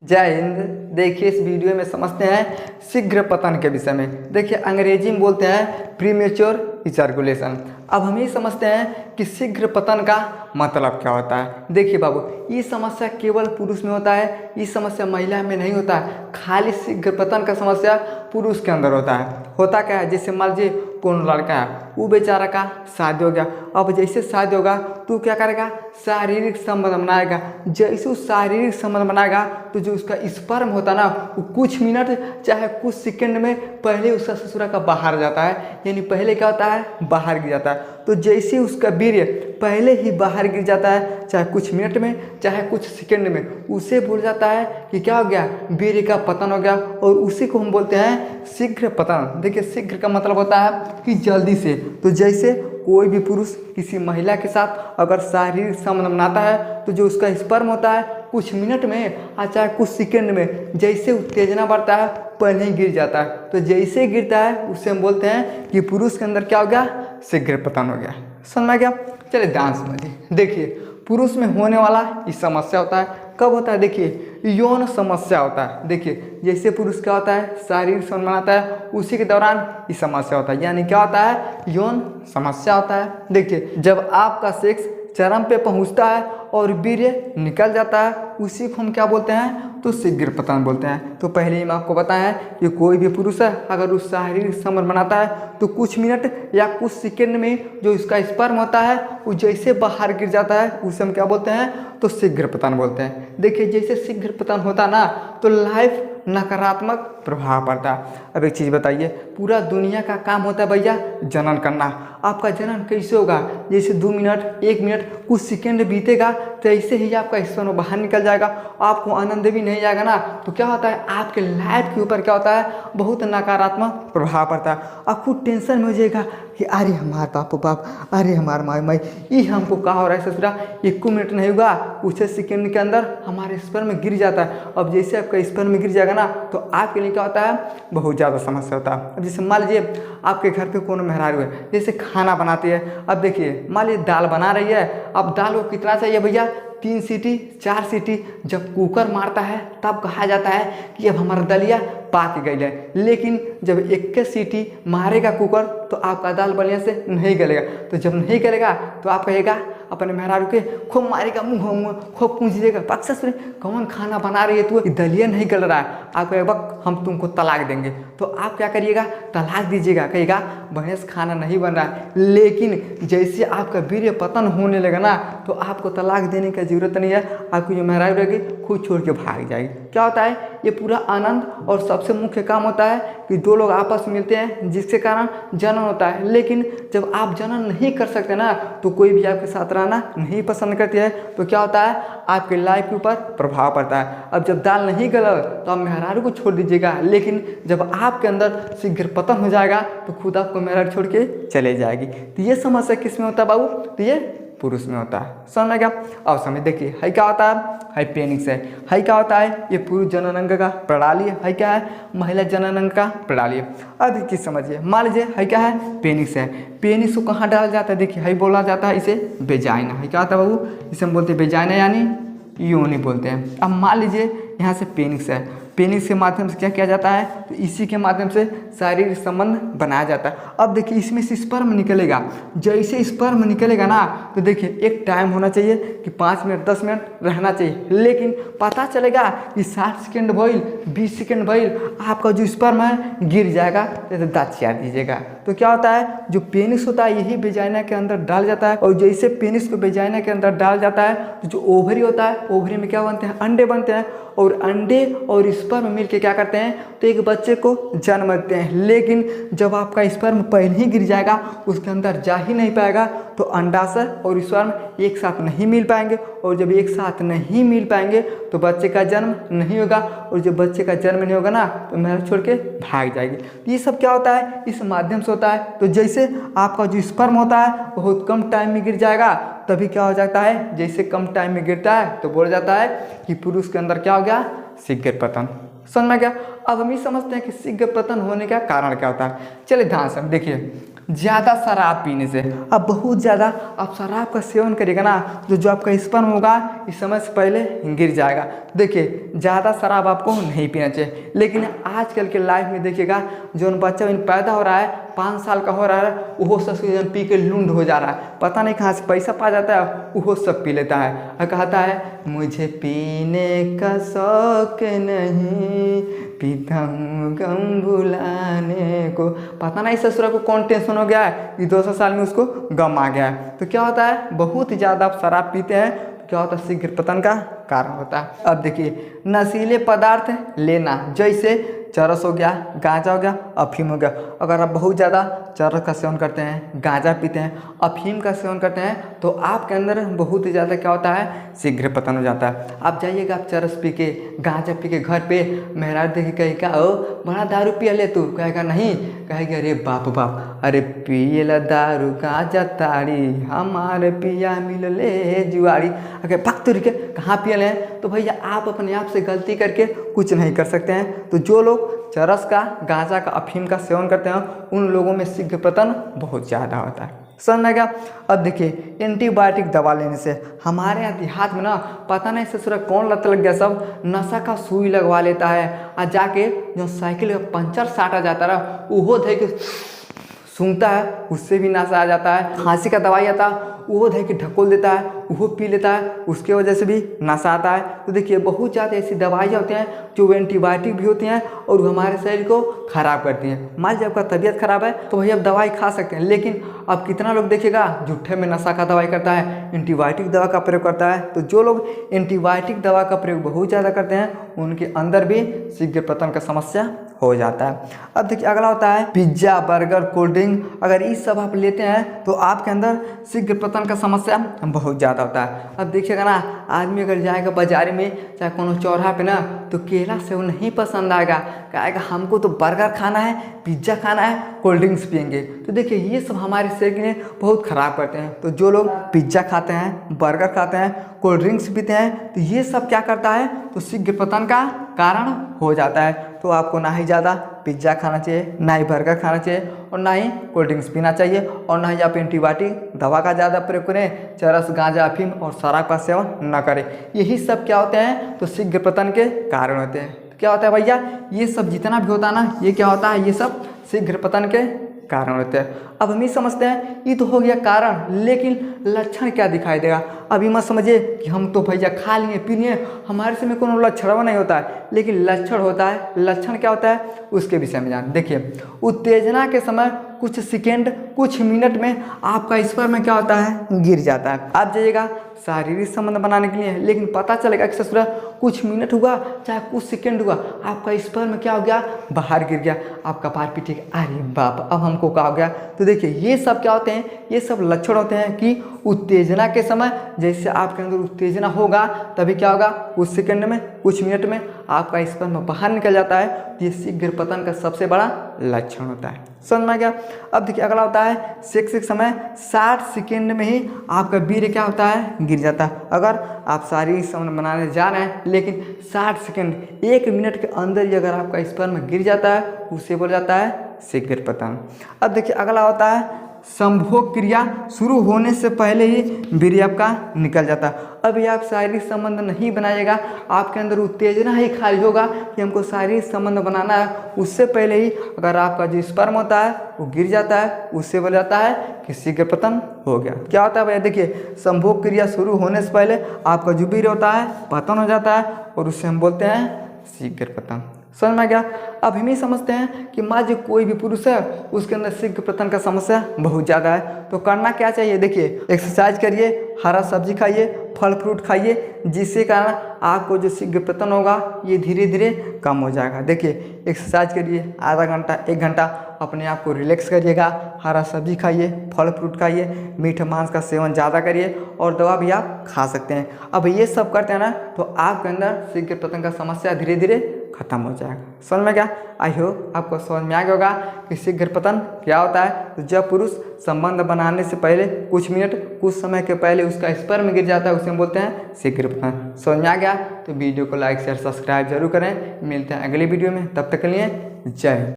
जय हिंद। देखिए इस वीडियो में समझते हैं शीघ्र पतन के विषय में। देखिए अंग्रेजी में बोलते हैं प्रीमेच्योर इजैकुलेशन। अब हम ये समझते हैं कि शीघ्र पतन का मतलब क्या होता है। देखिए बाबू, ये समस्या केवल पुरुष में होता है, ये समस्या महिला में नहीं होता है। खाली शीघ्र पतन का समस्या पुरुष के अंदर होता है। होता क्या है, जैसे मान लीजिए कौन लड़का है, वो बेचारा का शादी हो गया। अब जैसे शादी होगा तो क्या करेगा, शारीरिक संबंध बनाएगा। जैसे वो शारीरिक संबंध बनाएगा तो जो उसका स्पर्म होता है ना, वो कुछ मिनट चाहे कुछ सेकंड में पहले उसका ससुरा का बाहर जाता है। यानी पहले क्या होता है, बाहर गिर जाता है। तो जैसे उसका वीर्य पहले ही बाहर गिर जाता है, चाहे कुछ मिनट में चाहे कुछ सेकंड में, उसे बोल जाता है कि क्या हो गया, वीर्य का पतन हो गया। और उसी को हम बोलते हैं शीघ्र पतन। देखिए शीघ्र का मतलब होता है कि जल्दी से। तो जैसे कोई भी पुरुष किसी महिला के साथ अगर शारीरिक संबंध बनाता है तो जो उसका स्पर्म होता है कुछ मिनट में और चाहे कुछ सेकंड में जैसे उत्तेजना बढ़ता है पहले ही गिर जाता है। तो जैसे गिरता है उसे हम बोलते हैं कि पुरुष के अंदर क्या हो गया, शीघ्र पतन हो गया। समझ में गया? चलिए ध्यान समझिए। देखिए पुरुष में होने वाला ये समस्या होता है, कब होता है, देखिए यौन समस्या होता है। देखिए जैसे पुरुष क्या होता है, शारीरिक संबंध बनाता है, उसी के दौरान ये समस्या होता है। यानी क्या होता है, यौन समस्या होता है। देखिए जब आपका सेक्स चरम पे पहुंचता है और वीर्य निकल जाता है, उसी को हम क्या बोलते हैं, तो शीघ्र पतन बोलते हैं। तो पहले ही मैं आपको बताया कि कोई भी पुरुष है अगर उस शारीरिक संबंध बनाता है तो कुछ मिनट या कुछ सेकंड में जो इसका स्पर्म होता है वो जैसे बाहर गिर जाता है, उसे हम क्या बोलते हैं, तो शीघ्र पतन बोलते हैं। देखिए जैसे शीघ्र पतन होता ना तो लाइफ नकारात्मक प्रभाव पड़ता है। अब एक चीज़ बताइए, पूरा दुनिया का काम होता है भैया जनन करना। आपका जनन कैसे होगा, जैसे 2 मिनट 1 मिनट कुछ सेकंड बीतेगा तो ऐसे ही आपका स्पर्म बाहर निकल जाएगा, आपको आनंद भी नहीं जाएगा ना। तो क्या होता है, आपके लाइफ के ऊपर क्या होता है, बहुत नकारात्मक प्रभाव पड़ता है। आप खुद टेंशन में हो जाएगा कि अरे हमारे बापू बाप, अरे हमारे माई माई, ये हमको कहा हो रहा है ससुरा, 1 मिनट नहीं हुआ कुछ सेकंड के अंदर हमारे स्पर्म में गिर जाता है। अब जैसे आपका स्पर्म में गिर जाएगा ना तो आपके लिए क्या होता है, बहुत ज़्यादा समस्या होता है। अब जैसे मान लीजिए आपके घर पे कौन मेहरारू है, जैसे खाना बनाती है। अब देखिए मान लीजिए दाल बना रही है, अब दाल को कितना चाहिए भैया, 3 सीटी 4 सीटी। जब कुकर मारता है तब कहा जाता है कि अब हमारा दलिया पाक गई है। लेकिन जब 21 सीटी मारेगा कुकर तो आपका दाल बढ़िया से नहीं गलेगा। तो जब नहीं गलेगा तो आप कहेगा अपने मेहरारू के, खूब मारेगा मुँह खूब पूछिएगा, पक्ष से कौन खाना बना रही है तू, दलिया नहीं गल रहा है। आप कहेगा बक हम तुमको तलाक देंगे। तो आप क्या करिएगा, तलाक दीजिएगा, कहेगा बढ़िया से खाना नहीं बन रहा है। लेकिन जैसे आपका वीर्य पतन होने लगा ना तो आपको तलाक देने की जरूरत नहीं है, आपकी जो मेहरारू रहेगी खुद छोड़ के भाग जाएगी। क्या होता है, ये पूरा आनंद और सबसे मुख्य काम होता है कि 2 लोग आपस में मिलते हैं जिसके कारण जनन होता है। लेकिन जब आप जनन नहीं कर सकते ना तो कोई भी आपके साथ रहना नहीं पसंद करती है। तो क्या होता है, आपके लाइफ के ऊपर प्रभाव पड़ता है। अब जब दाल नहीं गलल तो आप मेहरारू को छोड़ दीजिएगा, लेकिन जब आपके अंदर शीघ्र पतन हो जाएगा तो खुद आपको मेहरारू छोड़ के चले जाएगी। तो ये समस्या किस में होता है बाबू, तो ये पुरुष में होता है। समझ में क्या? अब समझ देखिए, है क्या होता है, है पेनिस है क्या होता है, ये पुरुष जनन अंग का प्रणाली है क्या है, महिला जनन अंग का प्रणाली है। अब एक चीज समझिए, मान लीजिए है क्या है, पेनिस है। पेनिस को कहाँ डाला जाता है, देखिए है बोला जाता है इसे वेजाइना। है क्या होता है बाबू, इसे हम बोलते हैं वेजाइना यानी योनि बोलते हैं। अब मान लीजिए यहाँ से पेनिस है, पेनिस के माध्यम से क्या किया जाता है, तो इसी के माध्यम से शारीरिक संबंध बनाया जाता है। अब देखिए इसमें से स्पर्म निकलेगा, जैसे स्पर्म निकलेगा ना तो देखिए एक टाइम होना चाहिए कि 5 मिनट 10 मिनट रहना चाहिए। लेकिन पता चलेगा कि 60 सेकेंड भइल 20 सेकेंड भइल, आपका जो स्पर्म है गिर जाएगा, जैसे दाँत चाट दीजिएगा। तो क्या होता है, जो पेनिस होता है यही वेजाइना के अंदर डाल जाता है। और जैसे पेनिस को वेजाइना के अंदर डाल जाता है तो जो ओवरी होता है, ओवरी में क्या बनते हैं, अंडे बनते हैं। और अंडे और स्पर्म मिलके क्या करते हैं, तो एक बच्चे को जन्म देते हैं। लेकिन जब आपका स्पर्म पहले ही गिर जाएगा, उसके अंदर जा ही नहीं पाएगा, तो अंडाशय और स्पर्म एक साथ नहीं मिल पाएंगे। और जब एक साथ नहीं मिल पाएंगे तो बच्चे का जन्म नहीं होगा। और जब बच्चे का जन्म नहीं होगा ना तो मेहरारू छोड़ के भाग जाएगी। ये सब क्या होता है, इस माध्यम से होता है। तो जैसे आपका जो स्पर्म होता है बहुत कम टाइम में गिर जाएगा, तभी क्या हो जाता है, जैसे कम टाइम में गिरता है तो बोला जाता है कि पुरुष के अंदर क्या हो गया, शीघ्र पतन। समझ में गया? अब हम ये समझते हैं कि शीघ्र पतन होने का कारण क्या होता है। चलिए ध्यान से देखिए, ज़्यादा शराब पीने से। अब बहुत ज़्यादा आप शराब का सेवन करिएगा ना तो जो आपका स्पर्म होगा इस समय से पहले गिर जाएगा। देखिए ज़्यादा शराब आपको नहीं पीना चाहिए, लेकिन आजकल के लाइफ में देखिएगा जो बच्चा पैदा हो रहा है 5 साल का हो रहा है वो सब पी के लूंड हो जा रहा है, पता नहीं कहाँ से पैसा पा जाता है वो सब पी लेता है और कहता है मुझे पीने का शौक नहीं, पीता हूँ गम भुलाने को। पता नहीं ससुरा को कौन टेंशन हो गया है कि 200 साल में उसको गम आ गया है। तो क्या होता है बहुत ही ज़्यादा आप शराब पीते हैं तो क्या होता है शीघ्र पतन का कारण होता है। अब देखिए नशीले पदार्थ लेना जैसे चरस हो गया, गांजा हो गया, अफीम हो गया। अगर आप बहुत ज़्यादा चरस का सेवन करते हैं, गांजा पीते हैं, अफीम का सेवन करते हैं तो आपके अंदर बहुत ही ज़्यादा क्या होता है शीघ्र पतन हो जाता है। आप जाइएगा आप चरस पी के गांजा पी के घर पे मेहरारू देखी कहेगा ओ बड़ा दारू पिया ले तू, कहेगा नहीं, कहेगा अरे बाप बाप अरे पियला दारू गांजा ताड़ी हमारे पिया मिल ले जुआड़ी। अगर भक्त के कहाँ पियल है तो भैया आप अपने आप से गलती करके कुछ नहीं कर सकते हैं। तो जो लोग चरस का, गांजा का, अफीम का सेवन करते हैं उन लोगों में शीघ्र पतन बहुत ज़्यादा होता है। समझ में गया। अब देखिए एंटीबायोटिक दवा लेने से हमारे यहाँ देहात में ना पता नहीं ससुरा कौन लत लग गया, सब नशा का सुई लगवा लेता है और जाके जो साइकिल का पंचर साटा जाता है वो धे के सूंघता है, उससे भी नशा आ जाता है। खांसी का दवाई आता है वो धे के ढकोल देता है, वो पी लेता है, उसके वजह से भी नशा आता है। तो देखिए बहुत ज़्यादा ऐसी दवाइयाँ होती हैं जो एंटीबायोटिक भी होती हैं और हमारे शरीर को ख़राब करती हैं। मान लीजिए आपका तबीयत खराब है तो भैया आप दवाई खा सकते हैं, लेकिन अब कितना लोग देखिएगा झूठे में नशा का दवाई करता है, एंटीबायोटिक दवा का प्रयोग करता है। तो जो लोग एंटीबायोटिक दवा का प्रयोग बहुत ज़्यादा करते हैं उनके अंदर भी शीघ्र पतन का समस्या हो जाता है। अब देखिए अगला होता है पिज्ज़ा, बर्गर, कोल्ड ड्रिंक। अगर ये सब आप लेते हैं तो आपके अंदर शीघ्र पतन का समस्या बहुत ज़्यादा होता है। अब देखिएगा ना आदमी अगर जाएगा बाजार में चाहे कोनो चौराहा पे ना तो केला सेव नहीं पसंद आएगा, कहेगा हमको तो बर्गर खाना है, पिज्ज़ा खाना है, कोल्ड ड्रिंक्स पियेंगे। तो देखिए ये सब हमारे शरीर में बहुत ख़राब करते हैं। तो जो लोग पिज्ज़ा खाते हैं, बर्गर खाते हैं, कोल्ड ड्रिंक्स पीते हैं तो ये सब क्या करता है तो शीघ्र पतन का कारण हो जाता है। तो आपको ना ही ज़्यादा पिज्ज़ा खाना चाहिए, ना ही बर्गर खाना चाहिए और ना ही कोल्ड ड्रिंक्स पीना चाहिए और ना ही आप एंटीबायोटिक दवा का ज़्यादा प्रयोग करें, चरस, गांजा, अफीम और शराब का सेवन न करें। यही सब क्या होते हैं तो शीघ्र पतन के कारण होते हैं। क्या होता है भैया ये सब जितना भी होता है ना ये क्या होता है ये सब शीघ्र पतन के कारण होते हैं। अब हम ये समझते हैं ये तो हो गया कारण, लेकिन लक्षण क्या दिखाई देगा। अभी मत समझिए कि हम तो भैया खा लिए पी लिए हमारे से में कोनो लक्षण नहीं होता है, लेकिन लक्षण होता है। लक्षण क्या होता है उसके विषय में जान। देखिए उत्तेजना के समय कुछ सेकेंड, कुछ मिनट में आपका स्पर्म में क्या होता है गिर जाता है। आप जाइएगा शारीरिक संबंध बनाने के लिए, लेकिन पता चलेगा कि ससुरा कुछ मिनट हुआ चाहे कुछ सेकंड हुआ आपका स्पर्म क्या हो गया बाहर गिर गया, आपका पार पीटे अरे बाप अब हमको क्या हो गया। तो देखिए ये सब क्या होते हैं ये सब लक्षण होते हैं कि उत्तेजना के समय जैसे आपके अंदर उत्तेजना होगा तभी क्या होगा कुछ सेकंड में, कुछ मिनट में आपका स्पर्म बाहर निकल जाता है। ये शीघ्र पतन का सबसे बड़ा लक्षण होता है। समझ में गया। अब देखिए अगला होता है सेक्स के समय 60 सेकेंड में ही आपका वीर्य क्या होता है गिर जाता है। अगर आप शारीरिक संबंध बनाने जा रहे हैं लेकिन 60 सेकेंड, 1 मिनट के अंदर ही अगर आपका स्पर्म गिर जाता है उसे बोला जाता है शीघ्र पतन। अब देखिए अगला होता है संभोग क्रिया शुरू होने से पहले ही वीर्य आपका निकल जाता है। अभी आप शारीरिक संबंध नहीं बनाइएगा, आपके अंदर उत्तेजना ही खाली होगा कि हमको शारीरिक संबंध बनाना है, उससे पहले ही अगर आपका जो स्पर्म होता है वो गिर जाता है उससे बोला जाता है कि शीघ्र पतन हो गया। क्या होता है भैया देखिए संभोग क्रिया शुरू होने से पहले आपका जो वीर्य होता है पतन हो जाता है और उससे हम बोलते हैं शीघ्र पतन। समझ में गया। अब हम ही समझते हैं कि मान जो कोई भी पुरुष है उसके अंदर शीघ्र पतन का समस्या बहुत ज़्यादा है तो करना क्या चाहिए। देखिए एक्सरसाइज करिए, हरा सब्जी खाइए, फल फ्रूट खाइए, जिससे कारण आपको जो शीघ्र पतन होगा ये धीरे धीरे कम हो जाएगा। देखिए एक्सरसाइज करिए, आधा घंटा 1 घंटा अपने आप को रिलैक्स करिएगा, हरा सब्जी खाइए, फल फ्रूट खाइए, मीठ मांस का सेवन ज़्यादा करिए और दवा भी आप खा सकते हैं। अब ये सब करते हैं ना तो आपके अंदर शीघ्र पतन का समस्या धीरे धीरे खत्म हो जाएगा। समझ में क्या। आई होप आपको समझ में आ गया होगा कि शीघ्र पतन क्या होता है। तो जब पुरुष संबंध बनाने से पहले कुछ मिनट, कुछ समय के पहले उसका स्पर्म गिर जाता है उसे हम बोलते हैं शीघ्र पतन। समझ में आ गया तो वीडियो को लाइक शेयर सब्सक्राइब जरूर करें। मिलते हैं अगले वीडियो में, तब तक के लिए जय हिंद।